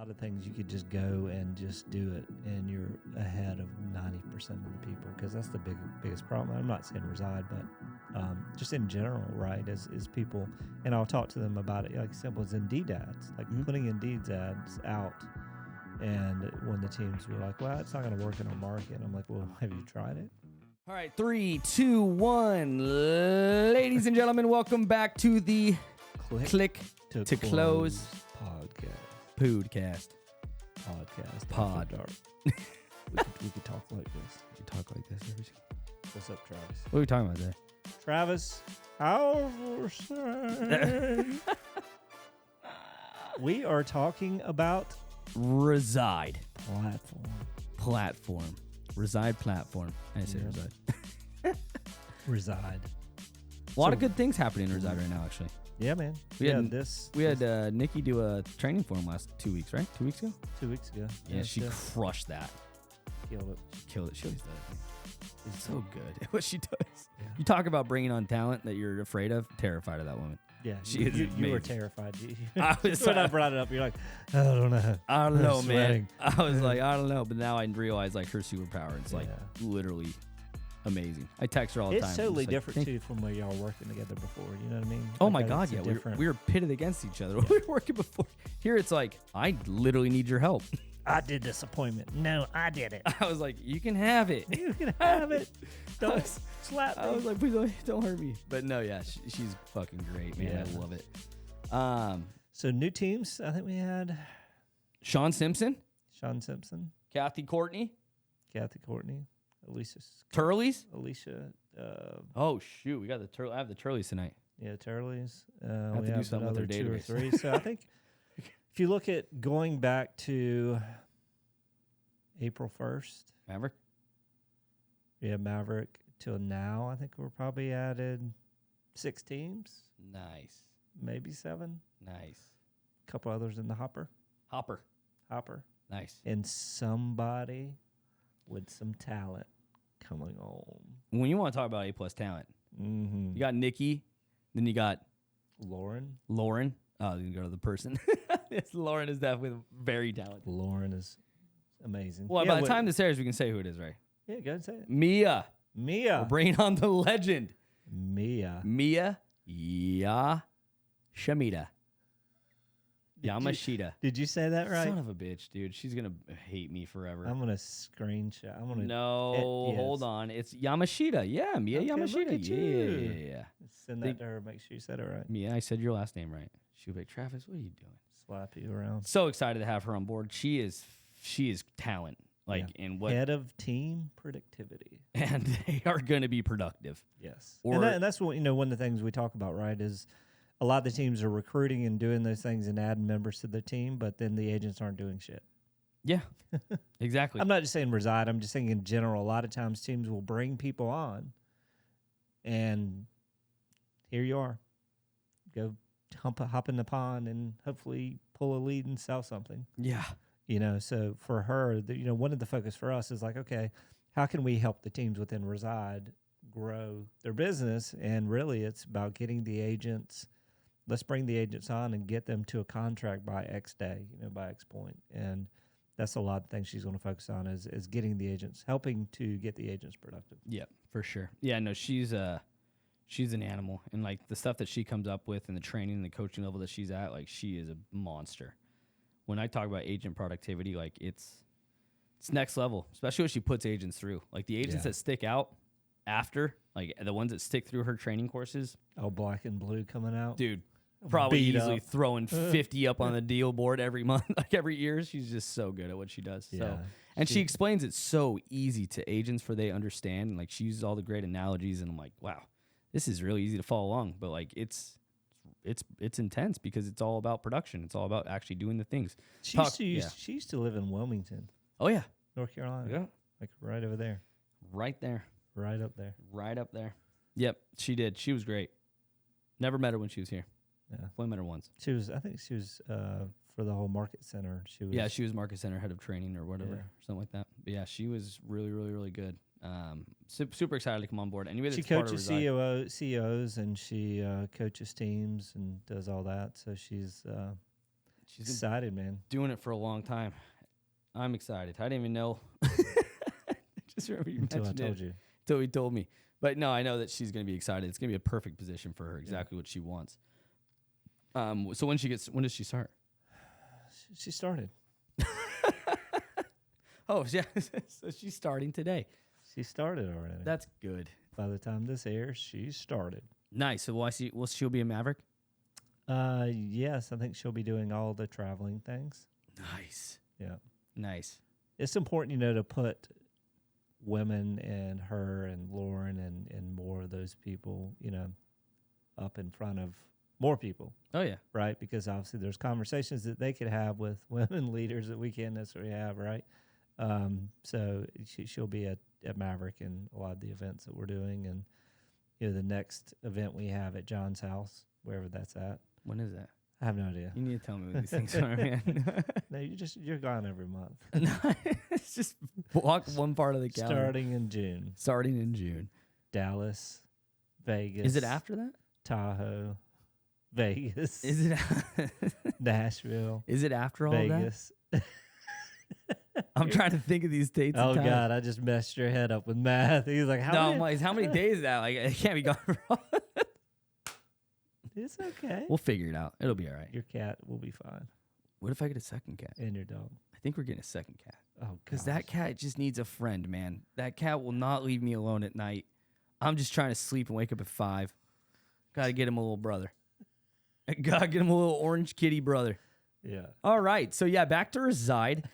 lot of things you could just go and just do it, and you're ahead of 90% of the people, because that's the biggest problem. I'm not saying Reside, but just in general, right? Is people, and I'll talk to them about it, like simple as Indeed ads, like putting Indeed ads out. And when the teams were like, well, it's not going to work in our market, I'm like, well, have you tried it? All right, 3, 2, 1. Ladies and gentlemen, welcome back to the Click to Close podcast. Pod. We could talk like this. You talk like this every single. What's up, Travis? What are we talking about today? Travis, we are talking about Reside platform. Reside Platform. I say Reside. Reside. A lot of good things happening in Reside right now, actually. Yeah, man. We had Nikki do a training for him last 2 weeks, right? 2 weeks ago? 2 weeks ago. Yeah, she crushed that. Killed it. She killed it. She always does. It's so good at what she does. Yeah. You talk about bringing on talent that you're afraid of. Terrified of that woman. Yeah, you were terrified. I was, when I brought it up, you're like, I don't know. I don't know, sweating. man. I was like, I don't know. But now I realize like her superpower. It's like literally amazing. I text her all the time. It's totally different too from where y'all were working together before. You know what I mean? Oh my God, yeah. We were pitted against each other when we were working before. Here it's like, I literally need your help. I did this appointment. No, I did it. I was like, you can have it. You can have it. Don't slap me. I was like, please don't hurt me. But no, yeah, she's fucking great, man. Yeah. I love it. So new teams. I think we had Sean Simpson, Kathy Courtney, Alicia. Alicia. Oh shoot, we got the Turleys. I have the Turleys tonight. Yeah, Turleys. Have we to do have something with another their 2 or database. 3. So I think if you look at going back to April 1st, Maverick till now, I think we're probably added 6 teams. Nice. Maybe 7. Nice. A couple others in the hopper. Nice. And somebody with some talent coming on. When you want to talk about A+ talent, you got Nikki, then you got Lauren. Oh, you can go to the person. Yes, Lauren is definitely very talented. Lauren is amazing. Well, by the time this airs, we can say who it is, right? Yeah, go ahead and say it. Mia. We're bringing on the legend. Mia Yamashita. Did you say that right? Son of a bitch, dude. She's going to hate me forever. I'm going to screenshot. Hold on. It's Yamashita. Yeah, Mia Yamashita. Look at you. Yeah. Send that to her. Make sure you said it right. Mia, I said your last name right. She was like, Travis, what are you doing? Slap you around. So excited to have her on board. She is talent. In what head of team productivity. And they are going to be productive. Yes. And that's what, one of the things we talk about, right, is a lot of the teams are recruiting and doing those things and adding members to their team, but then the agents aren't doing shit. Yeah, exactly. I'm not just saying Reside. I'm just saying in general, a lot of times teams will bring people on, and here you are. Go hop in the pond and hopefully pull a lead and sell something. Yeah. So for her, one of the focus for us is like, okay, how can we help the teams within Reside grow their business? And really it's about getting the agents. Let's bring the agents on and get them to a contract by X day, by X point. And that's a lot of things she's going to focus on is getting the agents, helping to get the agents productive. Yeah, for sure. Yeah, no, she's an animal. And like the stuff that she comes up with and the training and the coaching level that she's at, like she is a monster. When I talk about agent productivity, like it's next level, especially what she puts agents through. Like the agents that stick out after, like the ones that stick through her training courses. Oh, black and blue coming out. Dude, probably easily throwing 50 up on the deal board every month, like every year. She's just so good at what she does. Yeah, so, and she explains it so easy to agents for they understand. And like she uses all the great analogies, and I'm like, wow, this is really easy to follow along. But like it's intense because it's all about production. It's all about actually doing the things. She used to live in Wilmington. Oh yeah, North Carolina. Yeah, like right over there. Right there. Right up there. Right up there. Yep, she did. She was great. Never met her when she was here. Yeah, only met her once. I think she was for the whole market center. She was market center head of training or whatever, something like that. But yeah, she was really, really, really good. Super excited to come on board. Anyway, she coaches CEOs and she coaches teams and does all that. So she's She's been Excited, man. doing it for a long time. I'm excited. I didn't even know. Just remember you Until I mentioned told it you. until he told me. But no, I know that she's going to be excited. It's going to be a perfect position for her, exactly what she wants. So when does she start? She started. Oh, yeah. So she's starting today. She started already. That's good. By the time this airs, she started. Nice. So she'll be a Maverick? Yes, I think she'll be doing all the traveling things. Nice. Yeah. Nice. It's important, to put women and her and Lauren and more of those people, up in front of more people, Oh, yeah. right? Because obviously there's conversations that they could have with women leaders that we can't necessarily have, right? So she'll be at Maverick and a lot of the events that we're doing. And, the next event we have at John's house, wherever that's at. When is that? I have no idea. You need to tell me what these things are, man. No, you're gone every month. It's just walk one part of the calendar. Starting in June. Dallas, Vegas. Is it after that? Tahoe, Vegas. Is it Nashville. Is it after all Vegas. that? I'm trying to think of these dates. Oh God, I just messed your head up with math. He's like, how many days is that? Like, it can't be gone for all. It's okay. We'll figure it out. It'll be all right. Your cat will be fine. What if I get a second cat? And your dog. I think we're getting a second cat. Oh, because that cat just needs a friend, man. That cat will not leave me alone at night. I'm just trying to sleep and wake up at 5. Got to get him a little brother. Got to get him a little orange kitty brother. Yeah. All right. So, yeah, back to Reside.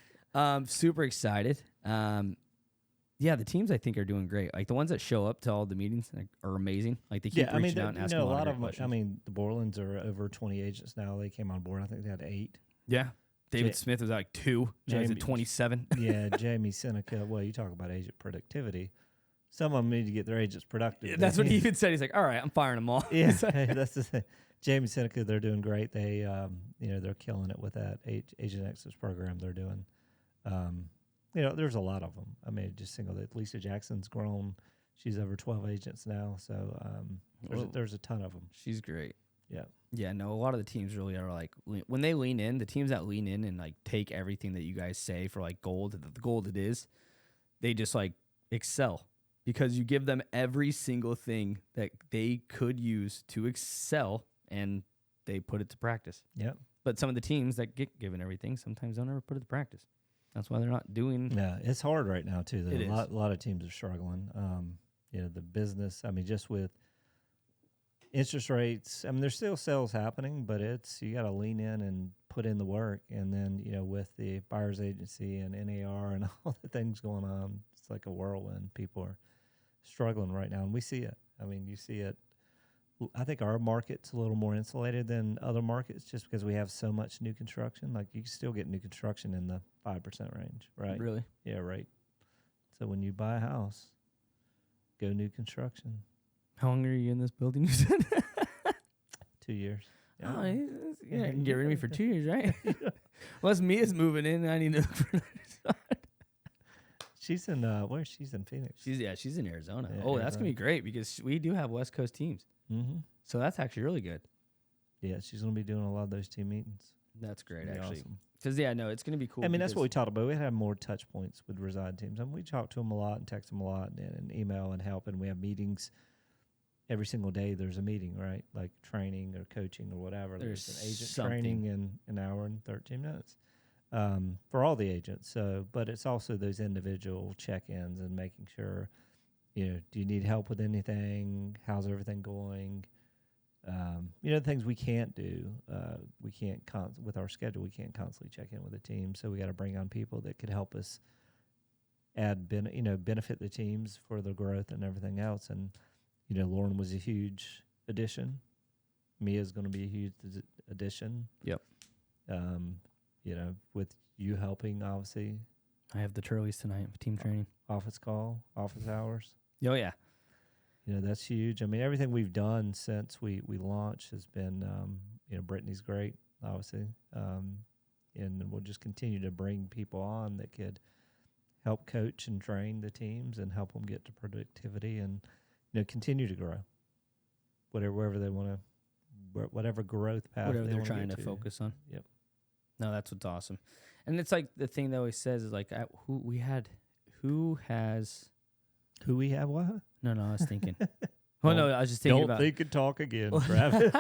Super excited. Yeah, the teams I think are doing great. Like the ones that show up to all the meetings are amazing. Like they keep reaching out and asking a lot of them. questions. I mean, the Borlands are over 20 agents now. They came on board. I think they had 8. Yeah. David Smith was like 2. Jamie's at 27. Yeah, Jamie Seneca. Well, you talk about agent productivity. Some of them need to get their agents productive. Yeah, that's what he even said. He's like, all right, I'm firing them all. Yeah, that's the thing. Jamie Seneca, they're doing great. They, they're killing it with that Agent Access program they're doing. There's a lot of them. I mean, just single that Lisa Jackson's grown. She's over 12 agents now. So there's a ton of them. She's great. Yeah. Yeah, no, a lot of the teams really are like, when they lean in, the teams that lean in and like take everything that you guys say for like gold, the gold it is, they just like excel because you give them every single thing that they could use to excel and they put it to practice. Yeah. But some of the teams that get given everything sometimes don't ever put it to practice. That's why they're not doing. Yeah, it's hard right now too. It is. A lot of teams are struggling. The business. I mean, just with interest rates. I mean, there's still sales happening, but you got to lean in and put in the work. And then with the buyer's agency and NAR and all the things going on, it's like a whirlwind. People are struggling right now, and we see it. I mean, you see it. I think our market's a little more insulated than other markets just because we have so much new construction. Like you can still get new construction in the 5% range, right? Really? Yeah, right. So when you buy a house, go new construction. How long are you in this building? You said 2 years. Yeah. Oh, yeah, you can get rid of me for 2 years, right? Unless Mia's moving in, I need to look for another spot. She's in she's in Phoenix. She's in Arizona. Yeah, Arizona. That's gonna be great because we do have West Coast teams. Mm-hmm. So that's actually really good. Yeah, she's gonna be doing a lot of those team meetings. That's great, actually. Awesome. Because it's gonna be cool. I mean, that's what we talked about. We have more touch points with Reside teams. I mean, we talk to them a lot and text them a lot and email and help. And we have meetings every single day. There's a meeting, right? Like training or coaching or whatever. There's an agent training in an hour and 13 minutes. For all the agents. So, but it's also those individual check-ins and making sure, do you need help with anything? How's everything going? The things we can't do, we can't with our schedule. We can't constantly check in with the team. So we got to bring on people that could help us benefit the teams for the growth and everything else. And Lauren was a huge addition. Mia's going to be a huge addition. Yep. With you helping, obviously. I have the Turleys tonight, team training. Office call, office hours. Oh, yeah. That's huge. I mean, everything we've done since we launched has been, Brittany's great, obviously. And we'll just continue to bring people on that could help coach and train the teams and help them get to productivity and, continue to grow. Wherever they want to, whatever growth path whatever they they're want trying to focus on. Yep. No, that's what's awesome. And it's like the thing that always says is like who we has. Who we have what? No, I was thinking. Well, no, I was just thinking Don't about. think and talk again, Travis.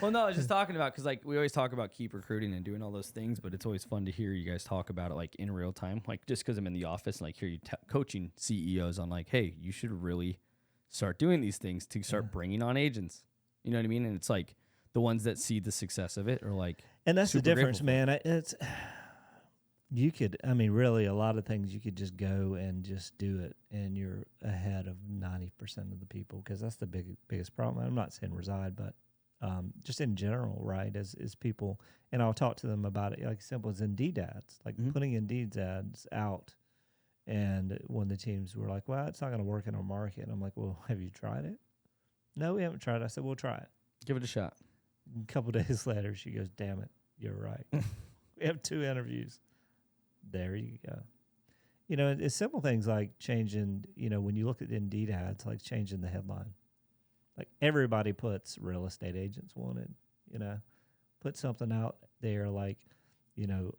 Well, no, I was just talking about because like we always talk about keep recruiting and doing all those things, but it's always fun to hear you guys talk about it like in real time. Like just because I'm in the office and like hear you coaching CEOs on like, hey, you should really start doing these things to start bringing on agents. You know what I mean? And it's like the ones that see the success of it are like, and that's the super difference, grateful for man. It's you could, I mean, really, a lot of things you could just go and just do it, and you're ahead of 90% of the people because that's the biggest problem. I'm not saying Reside, but just in general, right? As people, and I'll talk to them about it, like simple as Indeed ads, like putting Indeed ads out. And when the teams were like, "Well, it's not going to work in our market," I'm like, "Well, have you tried it?" No, we haven't tried it. I said, "We'll try it." give it a shot. A couple days later, she goes, "Damn it, you're right. We have 2 interviews." There you go. You know, it's simple things like changing, you know, when you look at Indeed ads, like changing the headline. Like everybody puts real estate agents wanted, you know, put something out there like, you know,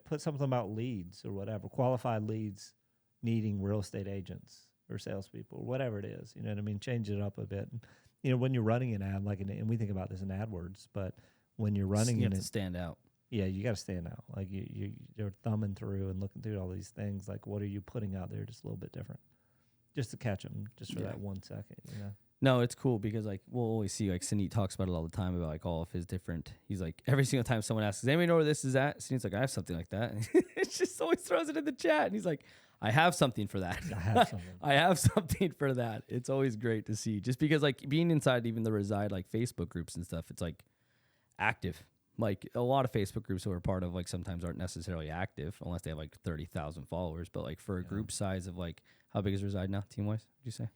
put something about leads or whatever, qualified leads needing real estate agents or salespeople or whatever it is. You know what I mean? Change it up a bit. And, you know, when you're running an ad, like, and we think about this in AdWords, but when you're running you in have it, to stand out. yeah, you got to stand out. Like you're thumbing through and looking through all these things. Like, what are you putting out there? Just a little bit different, just to catch them, just for that 1 second. You know. No, it's cool because like we'll always see like Sunit talks about it all the time about like all of his different. He's like every single time someone asks, "Does anybody know where this is at?" Sunit's like, "I have something like that." It just always throws it in the chat, and he's like, "I have something for that. I have something. I have something for that." It's always great to see, just because like being inside even the Reside like Facebook groups and stuff, it's like active. Like a lot of Facebook groups that we're part of, like sometimes aren't necessarily active unless they have like 30,000 followers. But like for a group size of like, how big is Reside now, team wise? Would you say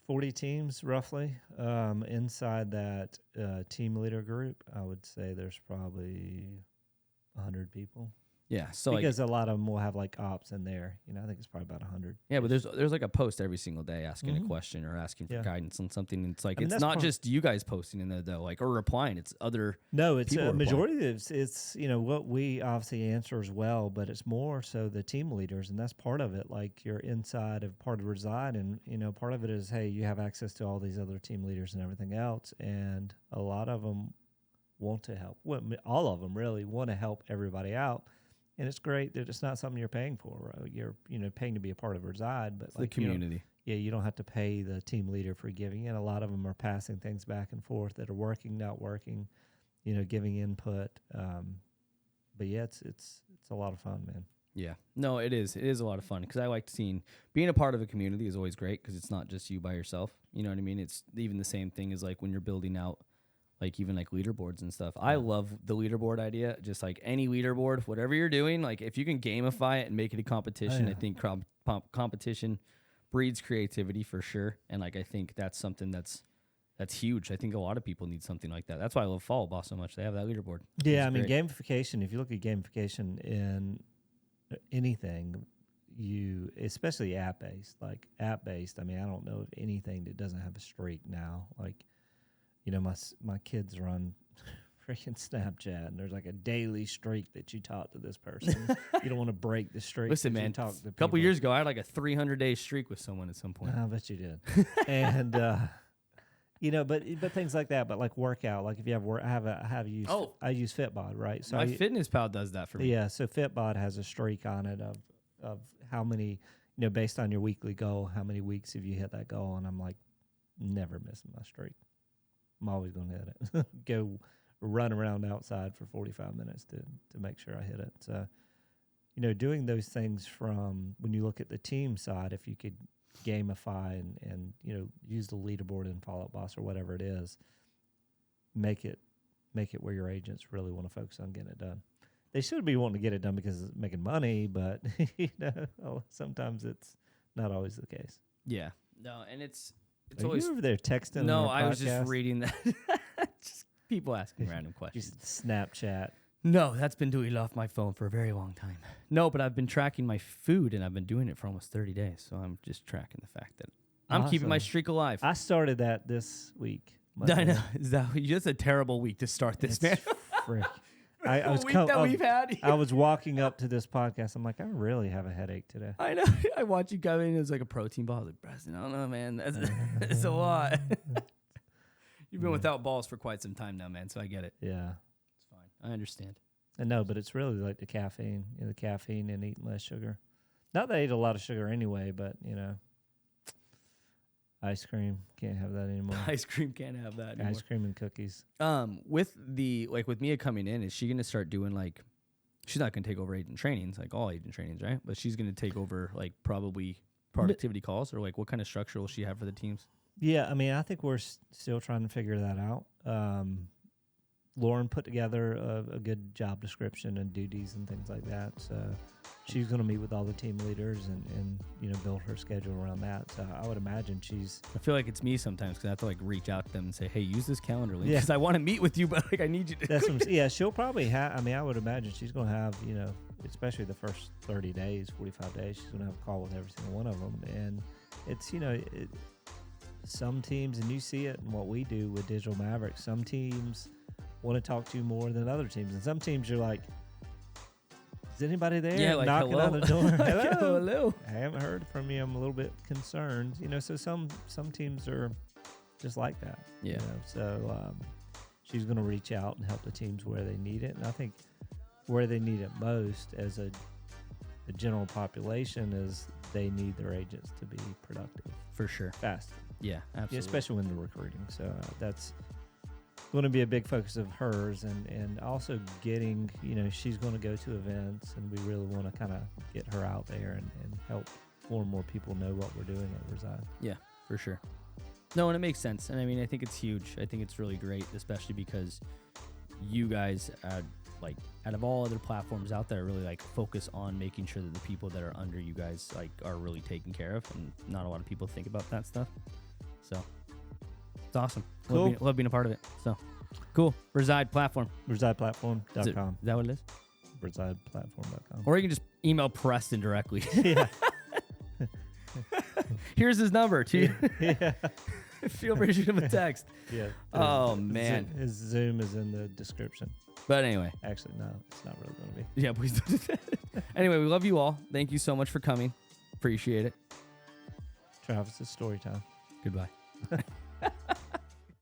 40 teams roughly. Inside that team leader group, I would say there's probably 100 people. Yeah, so because a lot of them will have like ops in there. You know, I think it's probably about 100. Yeah, but there's like a post every single day asking a question or asking for guidance on something. And it's like, I mean, it's not just you guys posting in there though, like, or replying. It's other. No, it's a majority of it's you know what we obviously answer as well, but it's more so the team leaders, and that's part of it. Like you're inside of part of Reside, and you know part of it is, hey, you have access to all these other team leaders and everything else, and a lot of them want to help. Well, all of them really want to help everybody out. And it's great that it's not something you're paying for. Right? You're paying to be a part of Reside, but it's like the community. You don't have to pay the team leader for giving in. A lot of them are passing things back and forth that are working, not working. You know, giving input. But yeah, it's a lot of fun, man. Yeah, no, it is. It is a lot of fun because I like being a part of a community is always great because it's not just you by yourself. You know what I mean? It's even the same thing as like when you're building out. Like even like leaderboards and stuff. I love the leaderboard idea. Just like any leaderboard, whatever you're doing, like if you can gamify it and make it a competition, I think competition breeds creativity for sure. And like I think that's something that's huge. I think a lot of people need something like that. That's why I love Follow Boss so much. They have that leaderboard. Yeah, I mean gamification. If you look at gamification in anything, especially app based. I mean, I don't know of anything that doesn't have a streak now. Like. You know, my kids run freaking Snapchat, and there's like a daily streak that you talk to this person. You don't want to break the streak. Listen, man, a couple years ago, I had like a 300-day streak with someone at some point. I bet you did. And you know, but things like that. But like workout, like if you have I use Fitbod, right? So my FitnessPal does that for me. Yeah, so Fitbod has a streak on it of how many, you know, based on your weekly goal, how many weeks have you hit that goal? And I'm like, never missing my streak. I'm always going to hit it. Go run around outside for 45 minutes to make sure I hit it. So, you know, doing those things from when you look at the team side, if you could gamify and you know, use the leaderboard and Follow Up Boss or whatever it is, make it where your agents really want to focus on getting it done. They should be wanting to get it done because it's making money, but you know, sometimes it's not always the case. Yeah. No, and it's Are always you over there texting? No, I was just reading that. Just people asking random questions. Just Snapchat. No, that's been deleted off my phone for a very long time. No, but I've been tracking my food, and I've been doing it for almost 30 days. So I'm just tracking the fact that I'm keeping my streak alive. I started that this week. I know. That's a terrible week to start this, man. Frick. I was week that we've had. I was walking up to this podcast. I'm like, I really have a headache today. I know. I watch you come in. It's like a protein ball. I was like, Preston, I don't know, man. That's a lot. You've been without balls for quite some time now, man. So I get it. Yeah, It's fine. I understand. and no, but it's really like the caffeine, the caffeine and eating less sugar. Not that I eat a lot of sugar anyway, but ice cream can't have that anymore. Ice cream can't have that anymore. Ice cream and cookies. With Mia coming in, is she gonna start doing she's not gonna take over agent trainings, like all agent trainings, right? But she's gonna take over probably productivity calls, or what kind of structure will she have for the teams? Yeah, I mean, I think we're still trying to figure that out. Lauren put together a good job description and duties and things like that. So she's going to meet with all the team leaders and build her schedule around that. So I would imagine I feel like it's me sometimes because I have to reach out to them and say, hey, use this calendar link Yeah. because I want to meet with you, but I need you to. yeah, she'll probably have. I mean, I would imagine she's going to have especially the first 30 days, 45 days, she's going to have a call with every single one of them, and it's some teams, and you see it in what we do with Digital Mavericks. Some teams want to talk to you more than other teams, and some teams you're like, is anybody there? Yeah, knocking hello. on the door. Hello. Hello. I haven't heard from you. I'm a little bit concerned. So some teams are just like that. Yeah. So she's going to reach out and help the teams where they need it, and I think where they need it most as a general population is they need their agents to be productive For sure. fast. Yeah, absolutely. Yeah, especially when they're recruiting. So that's going to be a big focus of hers, and also getting, she's going to go to events, and we really want to kind of get her out there and help more and more people know what we're doing at Reside. Yeah, for sure. No, and it makes sense. And I mean, I think it's huge. I think it's really great, especially because you guys, out of all other platforms out there, really focus on making sure that the people that are under you guys are really taken care of, and not a lot of people think about that stuff. So it's awesome. Cool. Love being a part of it. So cool. Reside Platform. ResidePlatform.com. Is that what it is? ResidePlatform.com. Or you can just email Preston directly. Yeah. Here's his number too. Yeah. Feel free to shoot him a text. Yeah. Oh, man. His Zoom is in the description. But anyway. Actually, no, it's not really going to be. Yeah, please don't. Anyway, we love you all. Thank you so much for coming. Appreciate it. Travis's story time. Goodbye.